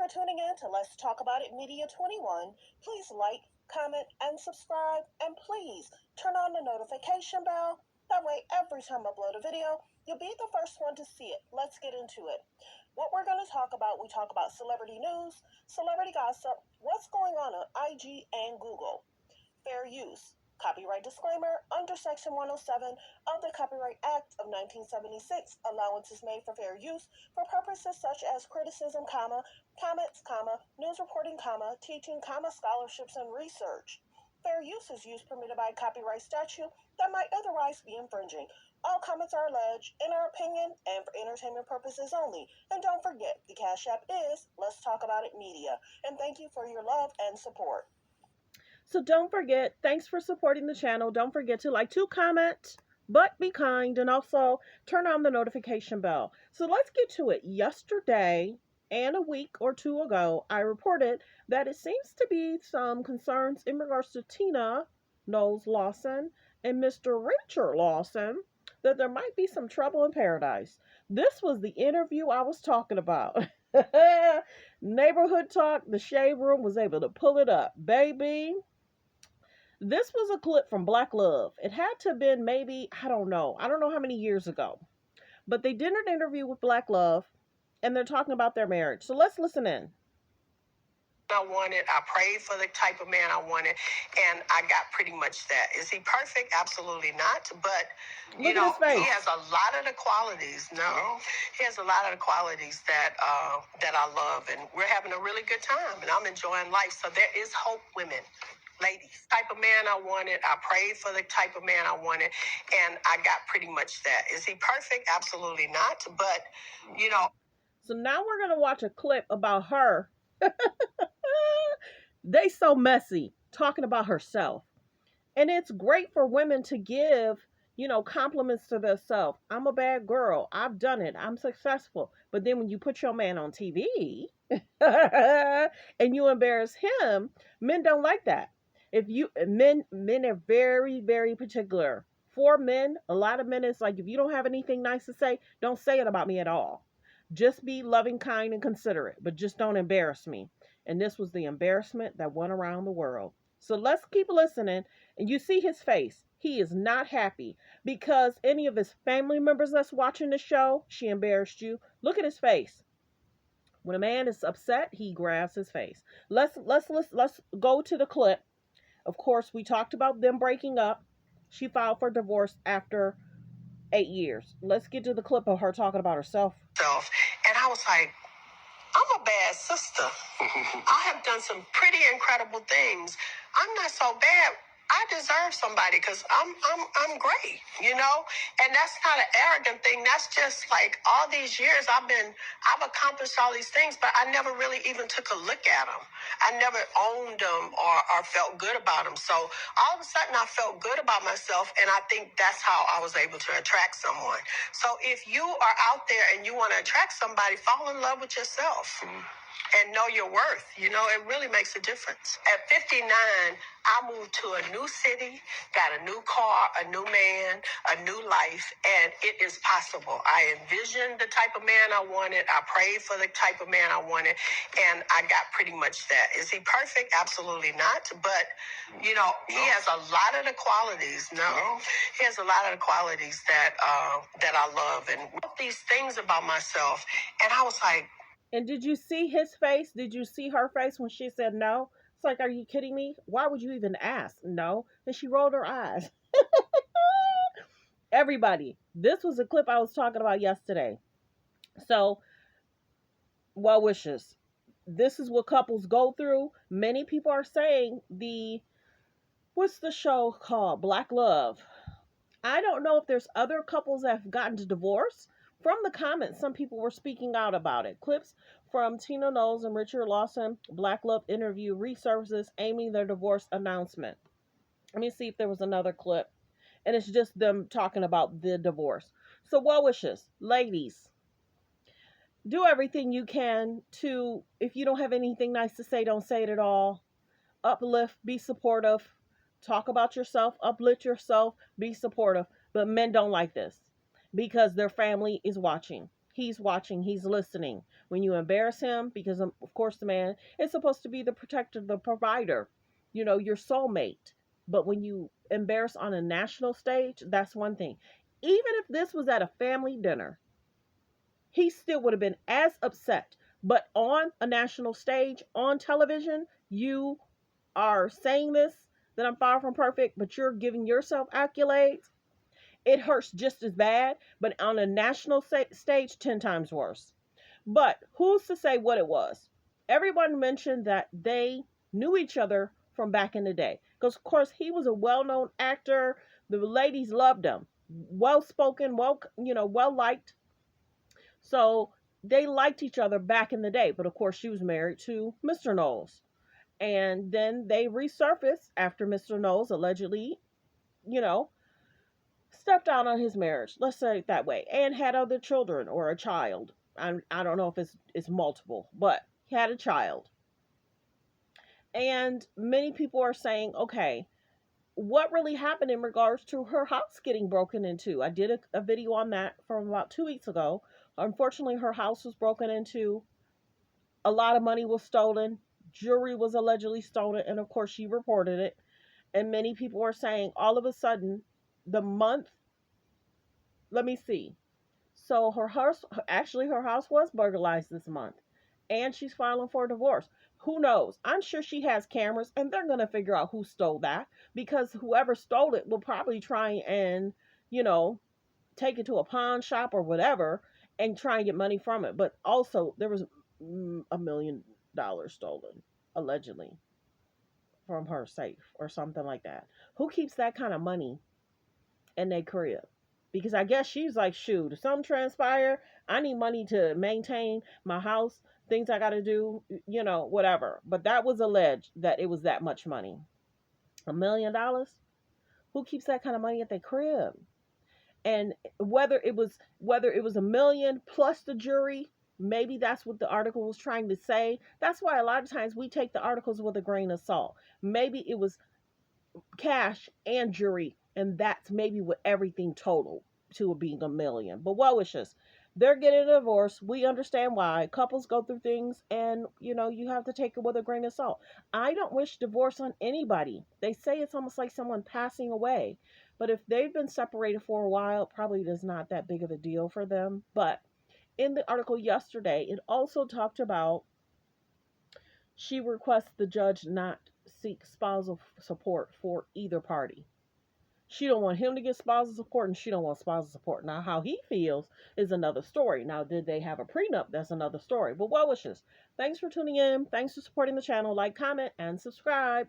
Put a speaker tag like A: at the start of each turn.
A: for tuning in to Let's Talk About It Media 21. Please like, comment, and subscribe. And please turn on the notification bell. That way, every time I upload a video, you'll be the first one to see it. Let's get into it. What we're going to talk about, we talk about celebrity news, celebrity gossip, what's going on IG and Google, fair use, copyright disclaimer, under Section 107 of the Copyright Act of 1976, allowance is made for fair use for purposes such as criticism, comments, news reporting, teaching, scholarships, and research. Fair use is use permitted by copyright statute that might otherwise be infringing. All comments are alleged in our opinion and for entertainment purposes only. And don't forget, the Cash App is Let's Talk About It Media. And thank you for your love and support.
B: So don't forget, thanks for supporting the channel. Don't forget to like, to comment, but be kind, and also turn on the notification bell. So let's get to it. Yesterday and a week or two ago, I reported that it seems to be some concerns in regards to Tina Knowles Lawson and Mr. Richard Lawson, that there might be some trouble in paradise. This was the interview I was talking about. Neighborhood Talk, the Shade Room was able to pull it up. Baby, this was a clip from Black Love. It had to have been maybe, I don't know how many years ago. But they did an interview with Black Love, and they're talking about their marriage. So let's listen in.
C: I wanted, I prayed for the type of man I wanted, and I got pretty much that. Is he perfect? Absolutely not. But, you know, he has a lot of the qualities. No, he has a lot of the qualities that that I love, and we're having a really good time, and I'm enjoying life. So there is hope, women. Ladies, type of man I wanted, I prayed for the type of man I wanted, and I got pretty much that. Is he perfect? Absolutely not. But, you know.
B: So now we're going to watch a clip about her. They so messy talking about herself. And it's great for women to give, compliments to themselves. I'm a bad girl. I've done it. I'm successful. But then when you put your man on TV and you embarrass him, men don't like that. Men are very, very particular. For men, a lot of men, it's like, if you don't have anything nice to say, don't say it about me at all. Just be loving, kind, and considerate, but just don't embarrass me. And this was the embarrassment that went around the world. So let's keep listening. And you see his face. He is not happy because any of his family members that's watching the show, she embarrassed you. Look at his face. When a man is upset, he grabs his face. Let's go to the clip. Of course, we talked about them breaking up. She filed for divorce after 8 years. Let's get to the clip of her talking about herself.
C: And I was like, I'm a bad sister. I have done some pretty incredible things. I'm not so bad. I deserve somebody because I'm great, you know? And that's not an arrogant thing. That's just like all these years I've accomplished all these things, but I never really even took a look at them. I never owned them or felt good about them. So all of a sudden I felt good about myself, and I think that's how I was able to attract someone. So if you are out there and you want to attract somebody, fall in love with yourself. And know your worth. You know, it really makes a difference. At 59, I moved to a new city, got a new car, a new man, a new life, and it is possible. I envisioned the type of man I wanted. I prayed for the type of man I wanted, and I got pretty much that. Is he perfect? Absolutely not. But, you know, he has a lot of the qualities. He has a lot of the qualities that I love, and these things about myself. And I was like,
B: and did you see his face? Did you see her face when she said no? It's like, are you kidding me? Why would you even ask? No. And she rolled her eyes. Everybody, this was a clip I was talking about yesterday. So, well wishes. This is what couples go through. Many people are saying what's the show called? Black Love. I don't know if there's other couples that have gotten to divorce. From the comments, some people were speaking out about it. Clips from Tina Knowles and Richard Lawson Black Love interview resurfaces aiming their divorce announcement. Let me see if there was another clip. And it's just them talking about the divorce. So well wishes. Ladies, do everything you can to, if you don't have anything nice to say, don't say it at all. Uplift, be supportive. Talk about yourself, uplift yourself, be supportive. But men don't like this because their family is watching. He's watching, he's listening. When you embarrass him, because of course the man is supposed to be the protector, the provider, your soulmate. But when you embarrass on a national stage, that's one thing. Even if this was at a family dinner, he still would have been as upset. But on a national stage, on television, you are saying this, that I'm far from perfect, but you're giving yourself accolades. It hurts just as bad, but on a national stage, 10 times worse. But who's to say what it was? Everyone mentioned that they knew each other from back in the day. Because, of course, he was a well known actor. The ladies loved him. Well spoken, well liked. So they liked each other back in the day. But, of course, she was married to Mr. Knowles. And then they resurfaced after Mr. Knowles allegedly, you know, stepped out on his marriage. Let's say it that way. And had other children or a child. I don't know if it's multiple, but he had a child. And many people are saying, okay, what really happened in regards to her house getting broken into? I did a video on that from about 2 weeks ago. Unfortunately, her house was broken into. A lot of money was stolen. Jewelry was allegedly stolen. And of course, she reported it. And many people are saying all of a sudden, the month, let me see. So her house, actually, her house was burglarized this month, and she's filing for divorce. Who knows? I'm sure she has cameras, and they're gonna figure out who stole that, because whoever stole it will probably try and, you know, take it to a pawn shop or whatever, and try and get money from it. But also, there was $1 million stolen allegedly from her safe or something like that. Who keeps that kind of money in their crib? Because I guess she's like, shoot, if something transpire, I need money to maintain my house, things I got to do, whatever. But that was alleged that it was that much money. $1 million? Who keeps that kind of money at their crib? And whether it was a million plus the jury, maybe that's what the article was trying to say. That's why a lot of times we take the articles with a grain of salt. Maybe it was cash and jury, and that's maybe what everything total to being a million. But well wishes. They're getting a divorce. We understand why. Couples go through things, and you have to take it with a grain of salt. I don't wish divorce on anybody. They say it's almost like someone passing away. But if they've been separated for a while, probably is not that big of a deal for them. But in the article yesterday, it also talked about she requests the judge not seek spousal support for either party. She don't want him to get spousal support, and she don't want spousal support. Now, how he feels is another story. Now, did they have a prenup? That's another story. But well wishes. Thanks for tuning in. Thanks for supporting the channel. Like, comment, and subscribe.